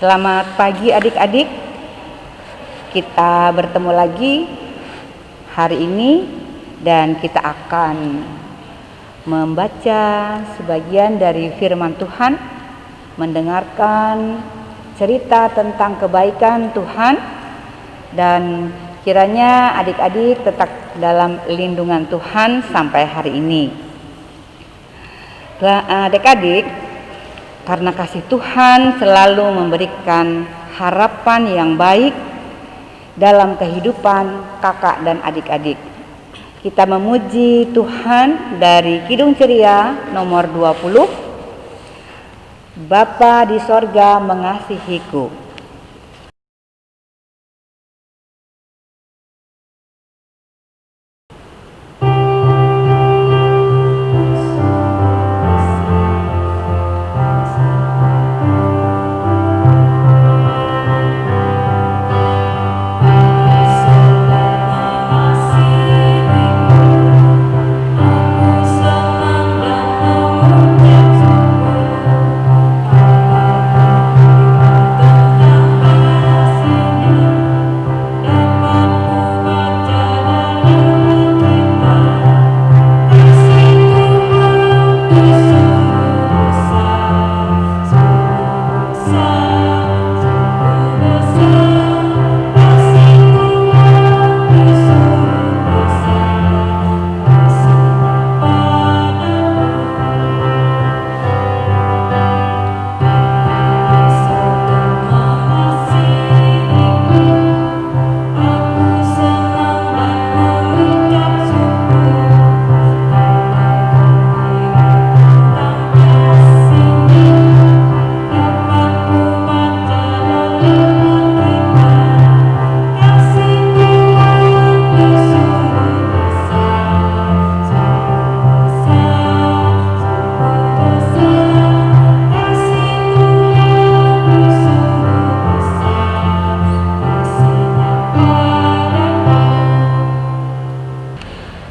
Selamat pagi adik-adik. Kita bertemu lagi hari ini dan kita akan membaca sebagian dari firman Tuhan, mendengarkan cerita tentang kebaikan Tuhan, dan kiranya adik-adik tetap dalam lindungan Tuhan sampai hari ini. Adik-adik, karena kasih Tuhan selalu memberikan harapan yang baik dalam kehidupan kakak dan adik-adik. Kita memuji Tuhan dari Kidung Ceria nomor 20. Bapa di sorga mengasihiku.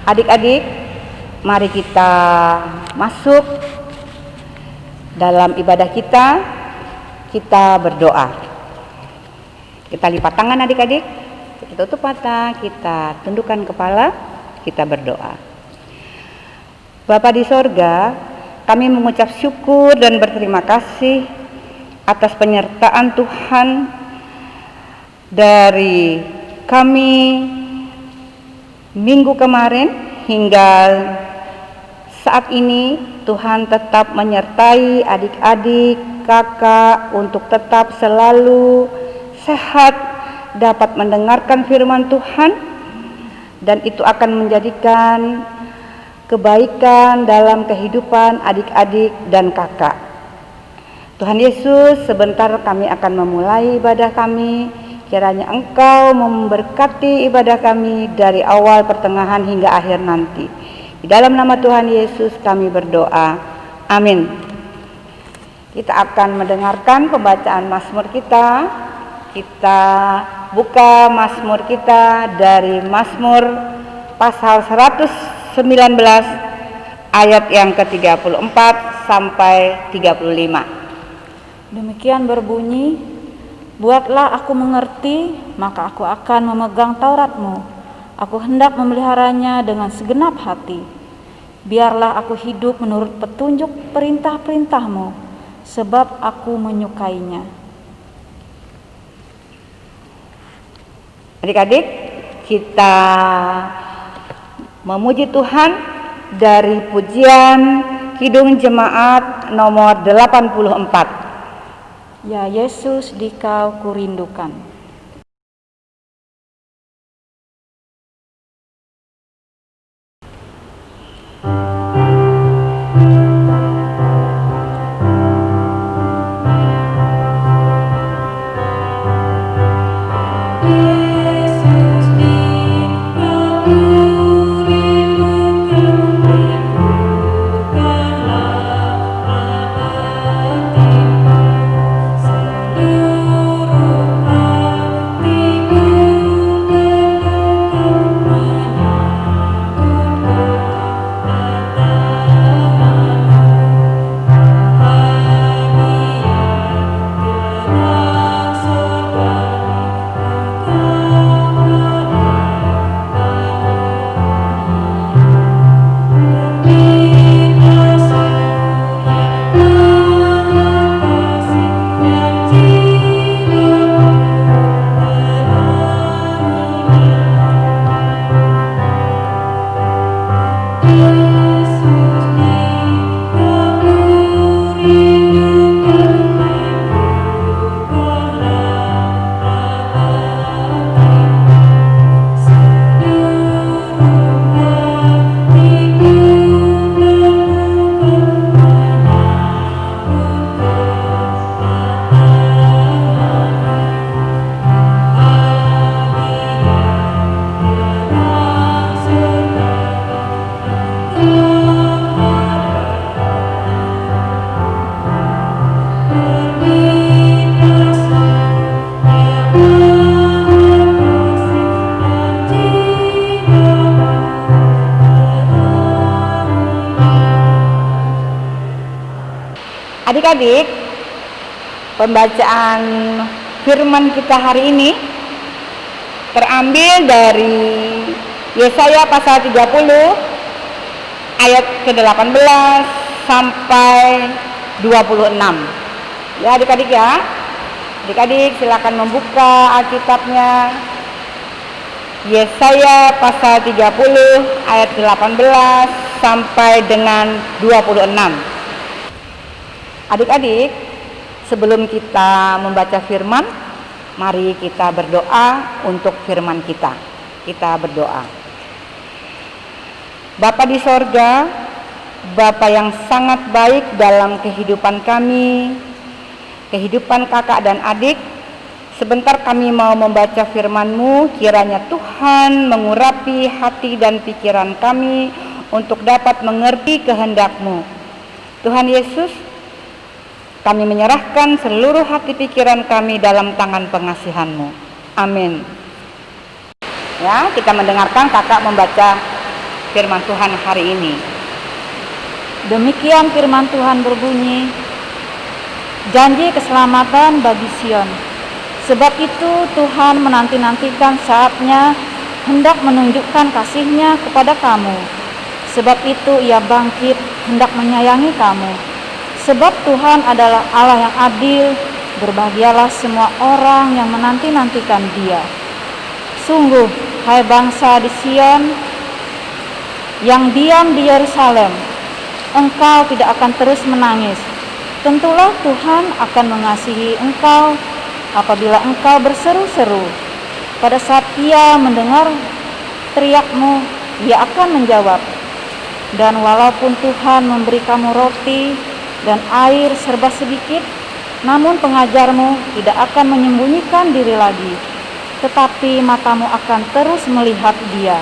Adik-adik, mari kita masuk dalam ibadah kita. Kita berdoa. Kita lipat tangan adik-adik, kita tutup mata, kita tundukkan kepala, kita berdoa. Bapa di sorga, kami mengucap syukur dan berterima kasih atas penyertaan Tuhan dari kami minggu kemarin hingga saat ini. Tuhan tetap menyertai adik-adik, kakak untuk tetap selalu sehat, dapat mendengarkan firman Tuhan, dan itu akan menjadikan kebaikan dalam kehidupan adik-adik dan kakak. Tuhan Yesus, sebentar kami akan memulai ibadah kami. Kiranya Engkau memberkati ibadah kami dari awal, pertengahan, hingga akhir nanti. Di dalam nama Tuhan Yesus kami berdoa. Amin. Kita akan mendengarkan pembacaan Mazmur kita. Kita buka Mazmur kita dari Mazmur pasal 119 ayat yang ke-34 sampai 35. Demikian berbunyi, buatlah aku mengerti, maka aku akan memegang Taurat-Mu. Aku hendak memeliharanya dengan segenap hati. Biarlah aku hidup menurut petunjuk perintah-perintah-Mu, sebab aku menyukainya. Adik-adik, kita memuji Tuhan dari pujian Kidung Jemaat nomor 84. Ya Yesus, Dikau kurindukan. Seluruh Adik-adik, pembacaan firman kita hari ini terambil dari Yesaya pasal 30 ayat ke-18 sampai 26. Ya adik-adik ya. Adik-adik silakan membuka Alkitabnya. Yesaya pasal 30 ayat 18 sampai dengan 26. Adik-adik, sebelum kita membaca firman, mari kita berdoa untuk firman kita. Kita berdoa. Bapa di sorga, Bapa yang sangat baik dalam kehidupan kami, kehidupan kakak dan adik, sebentar kami mau membaca firman-Mu. Kiranya Tuhan mengurapi hati dan pikiran kami untuk dapat mengerti kehendak-Mu. Tuhan Yesus, kami menyerahkan seluruh hati pikiran kami dalam tangan pengasihan-Mu. Amin. Ya, kita mendengarkan kakak membaca firman Tuhan hari ini. Demikian firman Tuhan berbunyi, janji keselamatan bagi Sion. Sebab itu Tuhan menanti-nantikan saatnya hendak menunjukkan kasih-Nya kepada kamu. Sebab itu Ia bangkit hendak menyayangi kamu. Sebab Tuhan adalah Allah yang adil, berbahagialah semua orang yang menanti-nantikan Dia. Sungguh, hai bangsa di Sion, yang diam di Yerusalem, engkau tidak akan terus menangis. Tentulah Tuhan akan mengasihi engkau apabila engkau berseru-seru. Pada saat Ia mendengar teriakmu, Ia akan menjawab. Dan walaupun Tuhan memberi kamu roti dan air serba sedikit, namun pengajarmu tidak akan menyembunyikan diri lagi, tetapi matamu akan terus melihat Dia,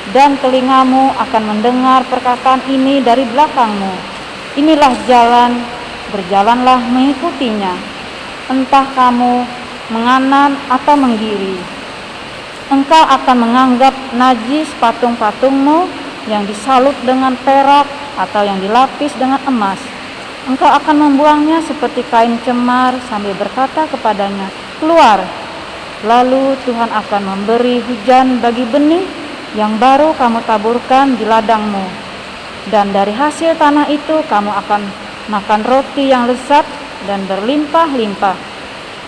dan telingamu akan mendengar perkataan ini dari belakangmu. Inilah jalan, berjalanlah mengikutinya, entah kamu menganan atau menggiri. Engkau akan menganggap najis patung-patungmu yang disalut dengan perak atau yang dilapis dengan emas. Engkau akan membuangnya seperti kain cemar sambil berkata kepadanya, keluar. Lalu Tuhan akan memberi hujan bagi benih yang baru kamu taburkan di ladangmu, dan dari hasil tanah itu kamu akan makan roti yang lezat dan berlimpah-limpah.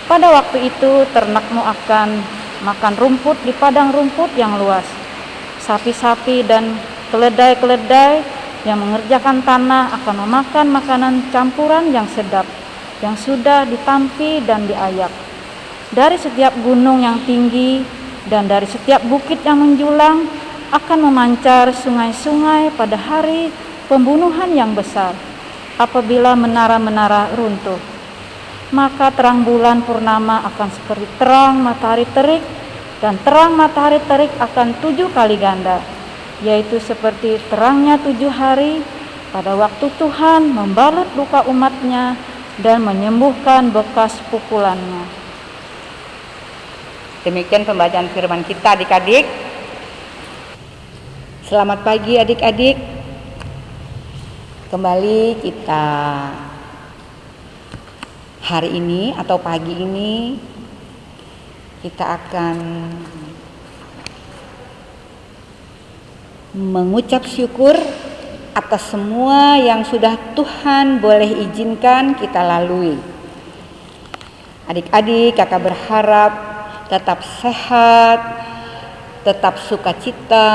Pada waktu itu ternakmu akan makan rumput di padang rumput yang luas. Sapi-sapi dan keledai-keledai yang mengerjakan tanah akan memakan makanan campuran yang sedap, yang sudah ditampi dan diayak. Dari setiap gunung yang tinggi dan dari setiap bukit yang menjulang akan memancar sungai-sungai pada hari pembunuhan yang besar. Apabila menara-menara runtuh, maka terang bulan purnama akan seperti terang matahari terik, dan terang matahari terik akan 7 kali ganda, yaitu seperti terangnya 7 hari pada waktu Tuhan membalut luka umat-Nya dan menyembuhkan bekas pukulannya. Demikian pembacaan firman kita adik-adik. Selamat pagi adik-adik. Kembali kita hari ini atau pagi ini kita akan mengucap syukur atas semua yang sudah Tuhan boleh izinkan kita lalui. Adik-adik, kakak berharap tetap sehat, tetap sukacita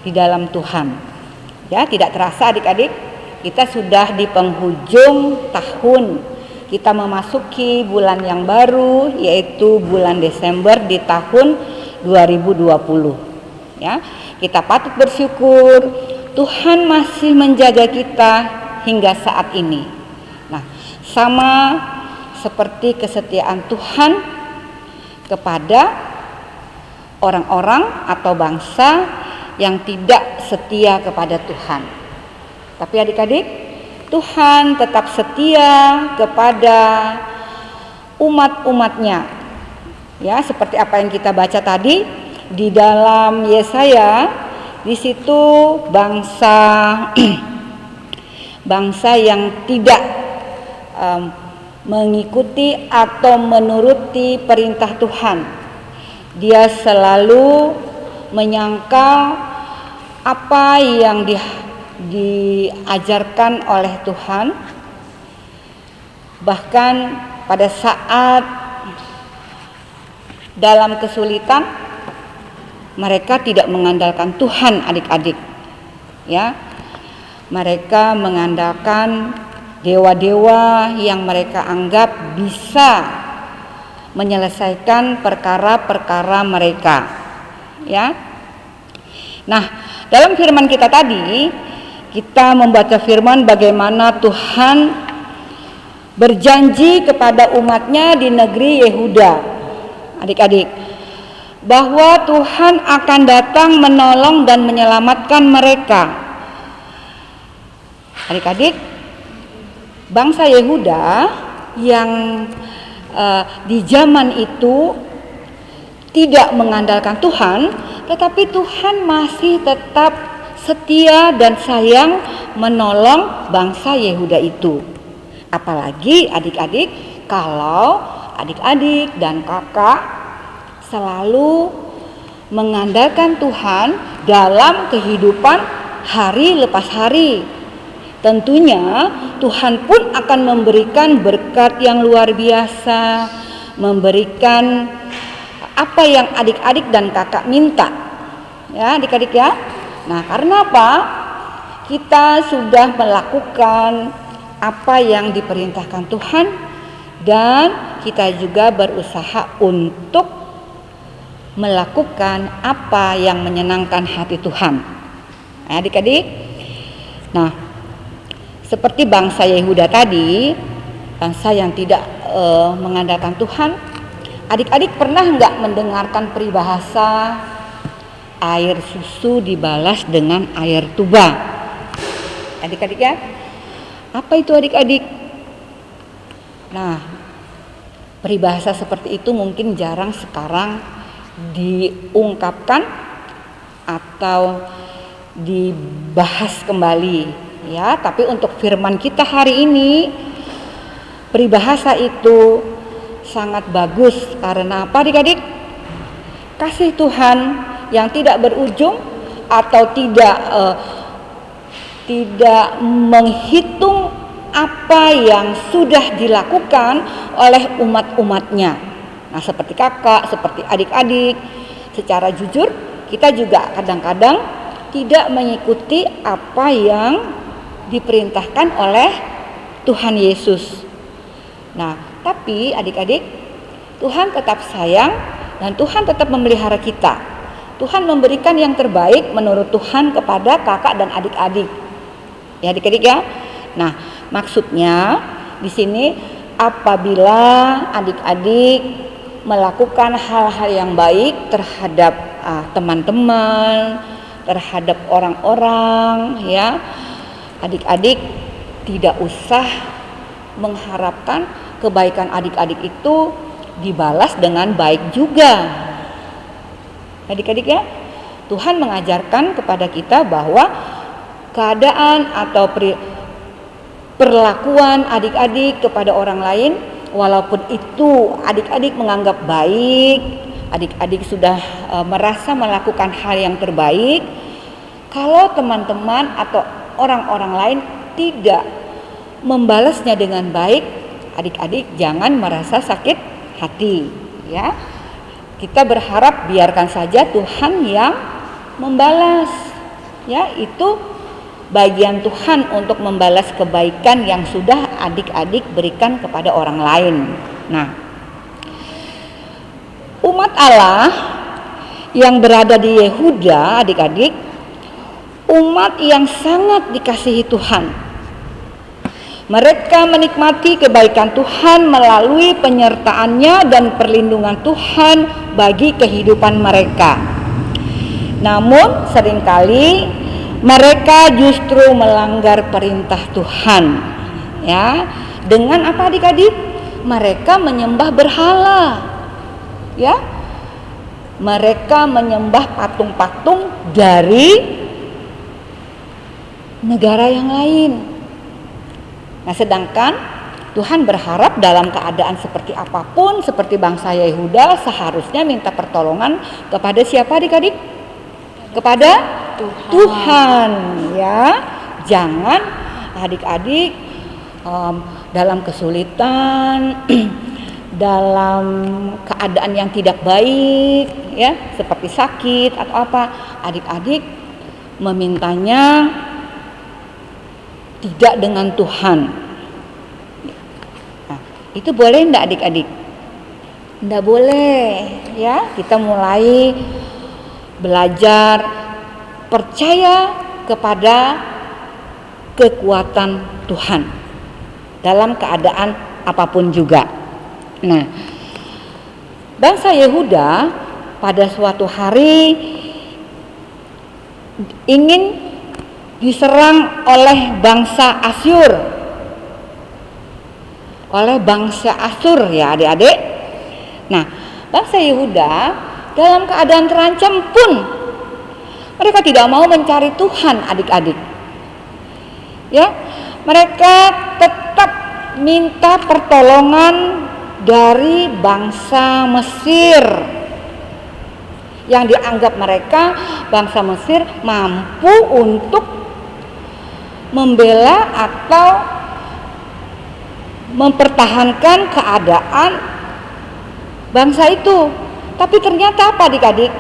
di dalam Tuhan. Ya, tidak terasa adik-adik, kita sudah di penghujung tahun. Kita memasuki bulan yang baru, yaitu bulan Desember di tahun 2020. Ya, kita patut bersyukur Tuhan masih menjaga kita hingga saat ini. Nah, sama seperti kesetiaan Tuhan kepada orang-orang atau bangsa yang tidak setia kepada Tuhan. Tapi adik-adik, Tuhan tetap setia kepada umat-umatnya. Ya, seperti apa yang kita baca tadi di dalam Yesaya, di situ bangsa yang tidak mengikuti atau menuruti perintah Tuhan. Dia selalu menyangkal apa yang diajarkan oleh Tuhan. Bahkan pada saat dalam kesulitan, mereka tidak mengandalkan Tuhan, adik-adik. Ya, mereka mengandalkan dewa-dewa yang mereka anggap bisa menyelesaikan perkara-perkara mereka. Ya. Nah, dalam firman kita tadi, kita membaca firman bagaimana Tuhan berjanji kepada umatnya di negeri Yehuda, adik-adik, bahwa Tuhan akan datang menolong dan menyelamatkan mereka. Adik-adik, bangsa Yehuda yang di zaman itu tidak mengandalkan Tuhan, tetapi Tuhan masih tetap setia dan sayang menolong bangsa Yehuda itu. Apalagi adik-adik, kalau adik-adik dan kakak selalu mengandalkan Tuhan dalam kehidupan hari lepas hari. Tentunya Tuhan pun akan memberikan berkat yang luar biasa, memberikan apa yang adik-adik dan kakak minta. Ya, adik-adik ya. Nah, karena apa? Kita sudah melakukan apa yang diperintahkan Tuhan dan kita juga berusaha untuk melakukan apa yang menyenangkan hati Tuhan. Adik-adik. Nah, seperti bangsa Yehuda tadi, bangsa yang tidak mengandalkan Tuhan, adik-adik pernah nggak mendengarkan peribahasa air susu dibalas dengan air tuba? Adik-adik ya, apa itu adik-adik? Nah, peribahasa seperti itu mungkin jarang sekarang diungkapkan atau dibahas kembali. Ya, tapi untuk firman kita hari ini, peribahasa itu sangat bagus. Karena apa adik-adik? Kasih Tuhan yang tidak berujung atau tidak menghitung apa yang sudah dilakukan oleh umat-umatnya. Nah, seperti kakak, seperti adik-adik, secara jujur kita juga kadang-kadang tidak mengikuti apa yang diperintahkan oleh Tuhan Yesus. Nah, tapi adik-adik, Tuhan tetap sayang dan Tuhan tetap memelihara kita. Tuhan memberikan yang terbaik menurut Tuhan kepada kakak dan adik-adik. Ya, adik-adik ya. Nah, maksudnya di sini apabila adik-adik melakukan hal-hal yang baik terhadap teman-teman, terhadap orang-orang, ya, adik-adik tidak usah mengharapkan kebaikan adik-adik itu dibalas dengan baik juga. Adik-adik ya, Tuhan mengajarkan kepada kita bahwa keadaan atau perlakuan adik-adik kepada orang lain, walaupun itu adik-adik menganggap baik, adik-adik sudah merasa melakukan hal yang terbaik, kalau teman-teman atau orang-orang lain tidak membalasnya dengan baik, adik-adik jangan merasa sakit hati, ya. Kita berharap biarkan saja Tuhan yang membalas, ya, itu bagian Tuhan untuk membalas kebaikan yang sudah adik-adik berikan kepada orang lain. Nah, umat Allah yang berada di Yehuda, adik-adik, umat yang sangat dikasihi Tuhan. Mereka menikmati kebaikan Tuhan melalui penyertaannya dan perlindungan Tuhan bagi kehidupan mereka. Namun seringkali mereka justru melanggar perintah Tuhan. Ya, dengan apa adik-adik? Mereka menyembah berhala. Ya. Mereka menyembah patung-patung dari negara yang lain. Nah, sedangkan Tuhan berharap dalam keadaan seperti apapun, seperti bangsa Yehuda seharusnya minta pertolongan kepada siapa adik-adik? Kepada Tuhan, ya. Jangan adik-adik dalam kesulitan, dalam keadaan yang tidak baik, ya, seperti sakit atau apa, adik-adik memintanya tidak dengan Tuhan. Nah, itu boleh enggak adik-adik? Enggak boleh, ya. Kita mulai belajar percaya kepada kekuatan Tuhan dalam keadaan apapun juga. Nah, bangsa Yehuda pada suatu hari ingin diserang oleh bangsa Asyur. Oleh bangsa Asyur, ya adik-adik. Nah, bangsa Yehuda dalam keadaan terancam pun mereka tidak mau mencari Tuhan, adik-adik. Ya, mereka tetap minta pertolongan dari bangsa Mesir, yang dianggap mereka bangsa Mesir mampu untuk membela atau mempertahankan keadaan bangsa itu. Tapi ternyata apa adik-adik?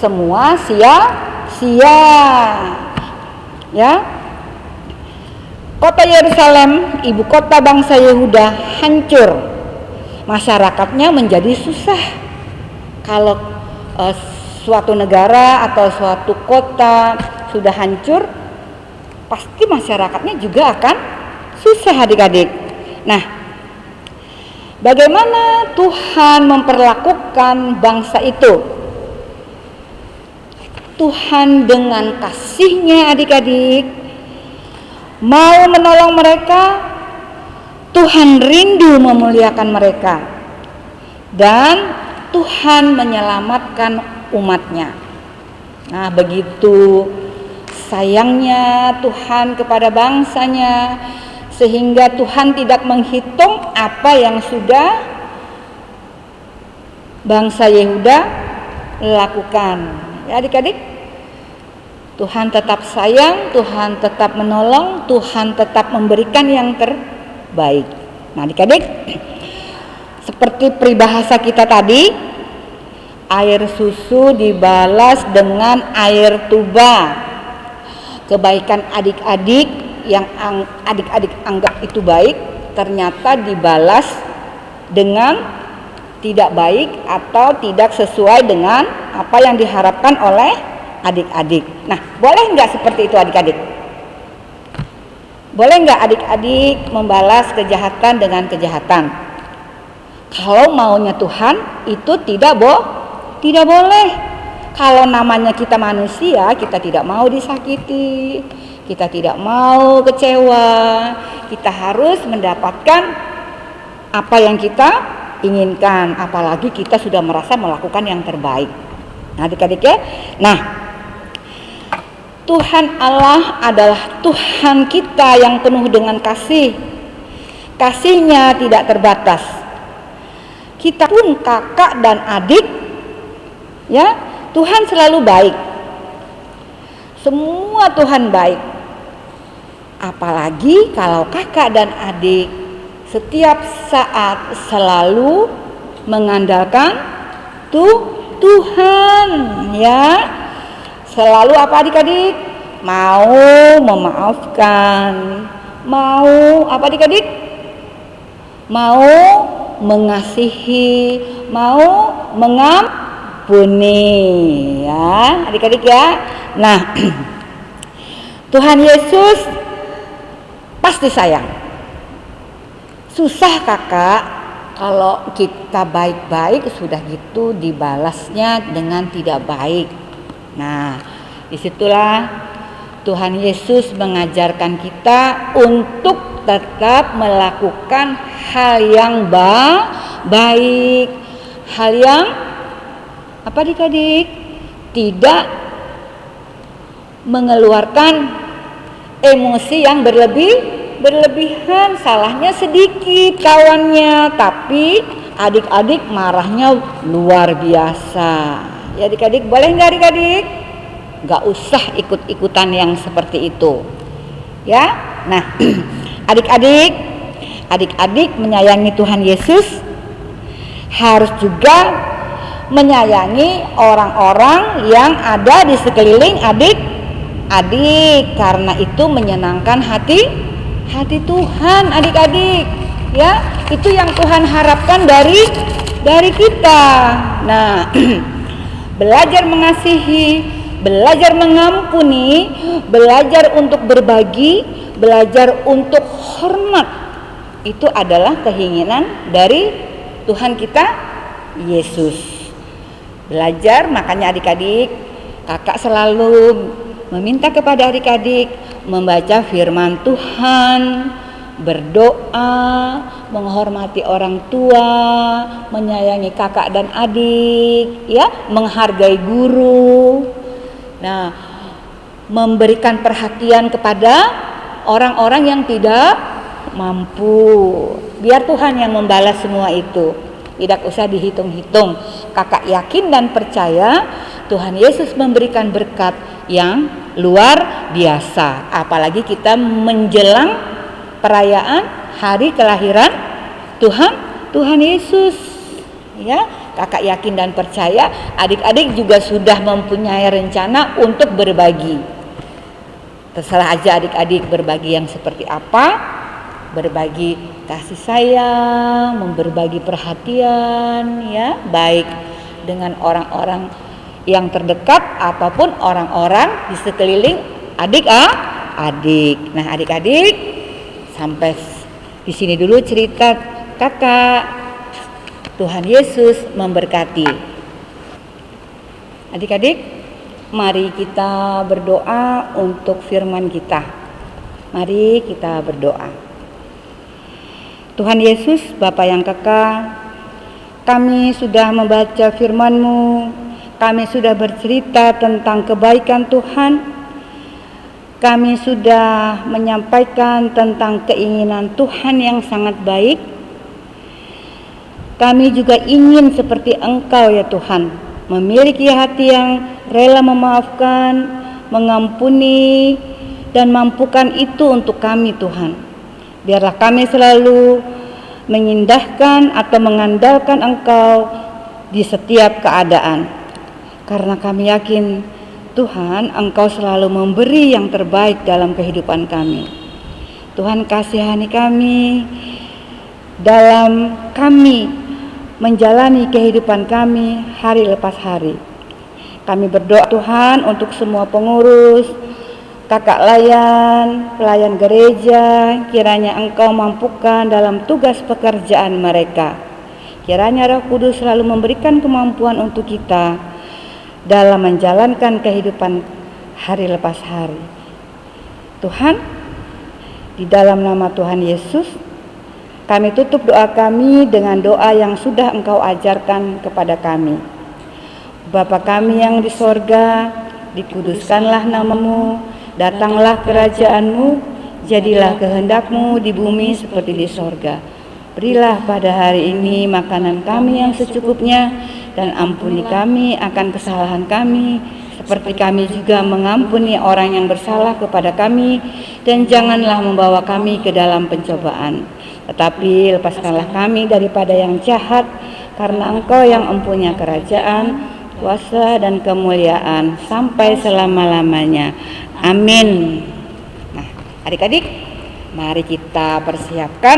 Semua sia-sia. Ya. Kota Yerusalem, ibu kota bangsa Yehuda, hancur. Masyarakatnya menjadi susah. Kalau suatu negara atau suatu kota sudah hancur, pasti masyarakatnya juga akan susah adik-adik. Nah, bagaimana Tuhan memperlakukan bangsa itu? Tuhan dengan kasih-Nya adik-adik mau menolong mereka. Tuhan rindu memuliakan mereka, dan Tuhan menyelamatkan umat-Nya. Nah, begitu sayangnya Tuhan kepada bangsanya, sehingga Tuhan tidak menghitung apa yang sudah bangsa Yehuda lakukan. Ya adik-adik, Tuhan tetap sayang, Tuhan tetap menolong, Tuhan tetap memberikan yang terbaik. Nah adik-adik, seperti peribahasa kita tadi, air susu dibalas dengan air tuba. Kebaikan adik-adik yang adik-adik anggap itu baik, ternyata dibalas dengan tidak baik atau tidak sesuai dengan apa yang diharapkan oleh adik-adik. Nah, boleh nggak seperti itu adik-adik? Boleh nggak adik-adik membalas kejahatan dengan kejahatan? Kalau maunya Tuhan itu tidak boleh. Kalau namanya kita manusia, kita tidak mau disakiti, kita tidak mau kecewa, kita harus mendapatkan apa yang kita inginkan, apalagi kita sudah merasa melakukan yang terbaik. Nah adik-adik ya, nah Tuhan Allah adalah Tuhan kita yang penuh dengan kasih. Kasih-Nya tidak terbatas. Kita pun kakak dan adik, ya, Tuhan selalu baik. Semua Tuhan baik. Apalagi kalau kakak dan adik setiap saat selalu mengandalkan Tuhan, ya. Selalu apa adik-adik? Mau memaafkan, mau apa adik-adik? Mau mengasihi, mau mengampuni, ya adik-adik ya. Nah, Tuhan Yesus pasti sayang. Susah kakak kalau kita baik-baik sudah gitu dibalasnya dengan tidak baik. Nah, disitulah Tuhan Yesus mengajarkan kita untuk tetap melakukan hal yang baik, hal yang apa adik-adik? Tidak mengeluarkan emosi yang berlebihan, salahnya sedikit kawannya, tapi adik-adik marahnya luar biasa. Ya adik-adik, boleh nggak adik-adik? Nggak usah ikut-ikutan yang seperti itu. Ya, nah adik-adik menyayangi Tuhan Yesus harus juga menyayangi orang-orang yang ada di sekeliling adik-adik, karena itu menyenangkan hati Tuhan adik-adik. Ya, itu yang Tuhan harapkan dari kita. Nah, belajar mengasihi, belajar mengampuni, belajar untuk berbagi, belajar untuk hormat, itu adalah keinginan dari Tuhan kita Yesus. Belajar, makanya adik-adik, kakak selalu meminta kepada adik-adik membaca firman Tuhan, berdoa, menghormati orang tua, menyayangi kakak dan adik, ya, menghargai guru. Nah, memberikan perhatian kepada orang-orang yang tidak mampu. Biar Tuhan yang membalas semua itu. Tidak usah dihitung-hitung. Kakak yakin dan percaya Tuhan Yesus memberikan berkat yang luar biasa. Apalagi kita menjelang perayaan hari kelahiran Tuhan Yesus. Ya, kakak yakin dan percaya adik-adik juga sudah mempunyai rencana untuk berbagi. Terserah aja adik-adik berbagi yang seperti apa. Berbagi kasih sayang, berbagi perhatian, ya, baik dengan orang-orang yang terdekat ataupun orang-orang di sekeliling adik-adik. Nah, adik-adik, sampai di sini dulu cerita kakak. Tuhan Yesus memberkati. Adik-adik, mari kita berdoa untuk firman kita. Mari kita berdoa. Tuhan Yesus, Bapa yang kekal, kami sudah membaca firman-Mu, kami sudah bercerita tentang kebaikan Tuhan, kami sudah menyampaikan tentang keinginan Tuhan yang sangat baik. Kami juga ingin seperti Engkau ya Tuhan, memiliki hati yang rela memaafkan, mengampuni, dan mampukan itu untuk kami Tuhan. Biarlah kami selalu mengindahkan atau mengandalkan Engkau di setiap keadaan. Karena kami yakin Tuhan, Engkau selalu memberi yang terbaik dalam kehidupan kami. Tuhan, kasihani kami dalam kami menjalani kehidupan kami hari lepas hari. Kami berdoa Tuhan untuk semua pengurus, kakak layan, pelayan gereja, kiranya Engkau mampukan dalam tugas pekerjaan mereka. Kiranya Roh Kudus selalu memberikan kemampuan untuk kita dalam menjalankan kehidupan hari lepas hari. Tuhan, di dalam nama Tuhan Yesus, kami tutup doa kami dengan doa yang sudah Engkau ajarkan kepada kami. Bapa kami yang di sorga, dikuduskanlah nama-Mu. Datanglah kerajaan-Mu, jadilah kehendak-Mu di bumi seperti di sorga. Berilah pada hari ini makanan kami yang secukupnya, dan ampuni kami akan kesalahan kami, seperti kami juga mengampuni orang yang bersalah kepada kami, dan janganlah membawa kami ke dalam pencobaan, tetapi lepaskanlah kami daripada yang jahat, karena Engkau yang mempunyai kerajaan, kuasa, dan kemuliaan sampai selama-lamanya. Amin. Nah, adik-adik, mari kita persiapkan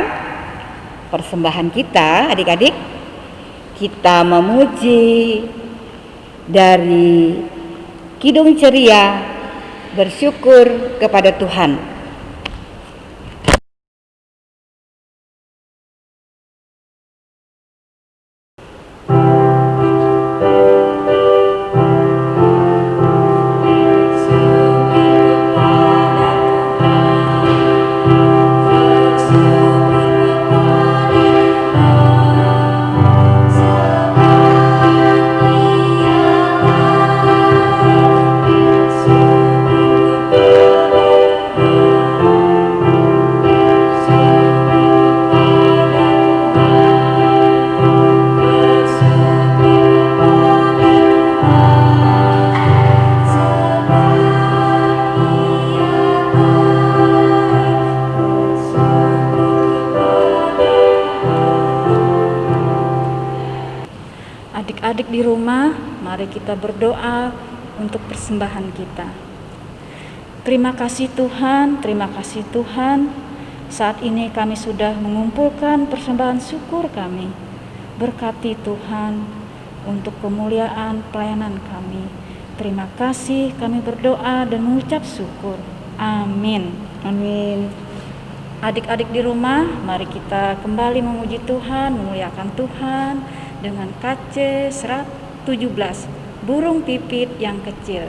persembahan kita, adik-adik. Kita memuji dari Kidung Ceria, bersyukur kepada Tuhan. Adik-adik di rumah, mari kita berdoa untuk persembahan kita. Terima kasih Tuhan, terima kasih Tuhan. Saat ini kami sudah mengumpulkan persembahan syukur kami. Berkati Tuhan untuk kemuliaan pelayanan kami. Terima kasih, kami berdoa dan mengucap syukur. Amin. Amin. Adik-adik di rumah, mari kita kembali memuji Tuhan, memuliakan Tuhan dengan KC 117, burung pipit yang kecil.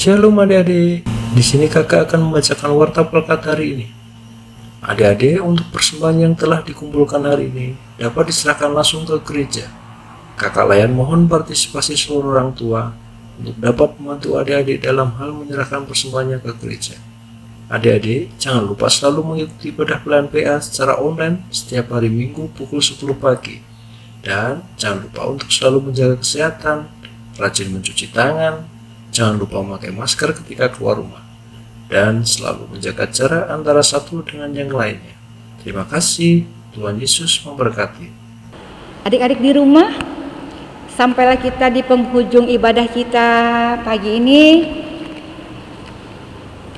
Shalom adik-adik, di sini kakak akan membacakan warta Pelkat hari ini. Adik-adik, untuk persembahan yang telah dikumpulkan hari ini dapat diserahkan langsung ke gereja. Kakak layan mohon partisipasi seluruh orang tua untuk dapat membantu adik-adik dalam hal menyerahkan persembahannya ke gereja. Adik-adik, jangan lupa selalu mengikuti ibadah pelayan PA secara online setiap hari Minggu pukul 10 pagi. Dan jangan lupa untuk selalu menjaga kesehatan, rajin mencuci tangan, jangan lupa memakai masker ketika keluar rumah, dan selalu menjaga jarak antara satu dengan yang lainnya. Terima kasih, Tuhan Yesus memberkati. Adik-adik di rumah, sampailah kita di penghujung ibadah kita pagi ini.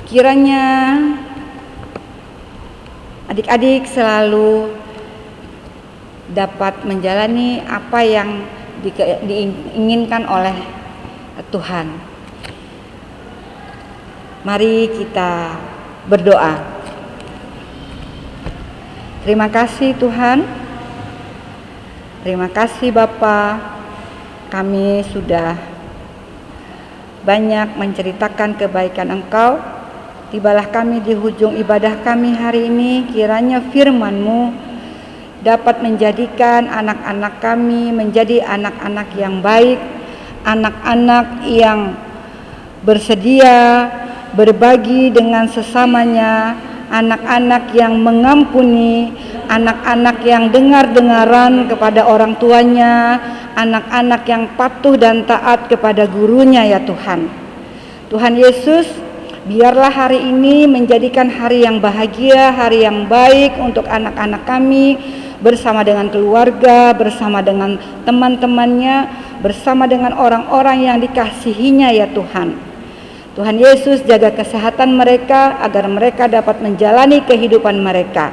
Kiranya adik-adik selalu dapat menjalani apa yang diinginkan oleh Tuhan. Mari kita berdoa. Terima kasih Tuhan. Terima kasih Bapa. Kami sudah banyak menceritakan kebaikan Engkau. Tibalah kami di hujung ibadah kami hari ini. Kiranya firman-Mu dapat menjadikan anak-anak kami menjadi anak-anak yang baik, anak-anak yang bersedia berbagi dengan sesamanya, anak-anak yang mengampuni, anak-anak yang dengar-dengaran kepada orang tuanya, anak-anak yang patuh dan taat kepada gurunya ya Tuhan. Tuhan Yesus, biarlah hari ini menjadikan hari yang bahagia, hari yang baik untuk anak-anak kami, bersama dengan keluarga, bersama dengan teman-temannya, bersama dengan orang-orang yang dikasihinya ya Tuhan. Tuhan Yesus, jaga kesehatan mereka agar mereka dapat menjalani kehidupan mereka.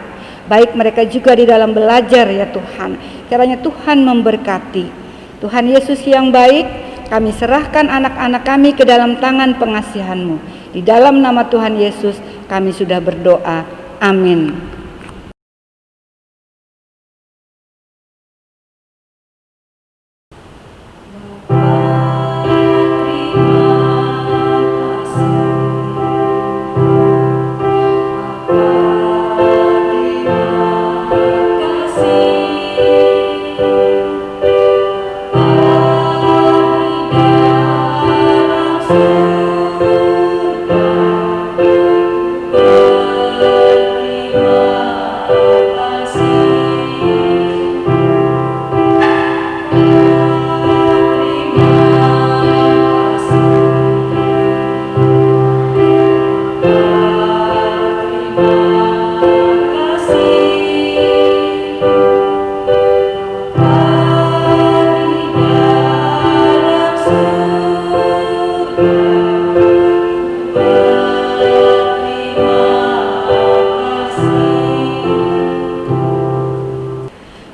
Baik mereka juga di dalam belajar ya Tuhan. Kiranya Tuhan memberkati. Tuhan Yesus yang baik, kami serahkan anak-anak kami ke dalam tangan pengasihan-Mu. Di dalam nama Tuhan Yesus kami sudah berdoa. Amin.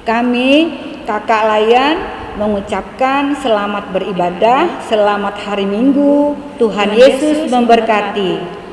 Kami, Kakak Layan, mengucapkan selamat beribadah, selamat hari Minggu. Tuhan Yesus memberkati.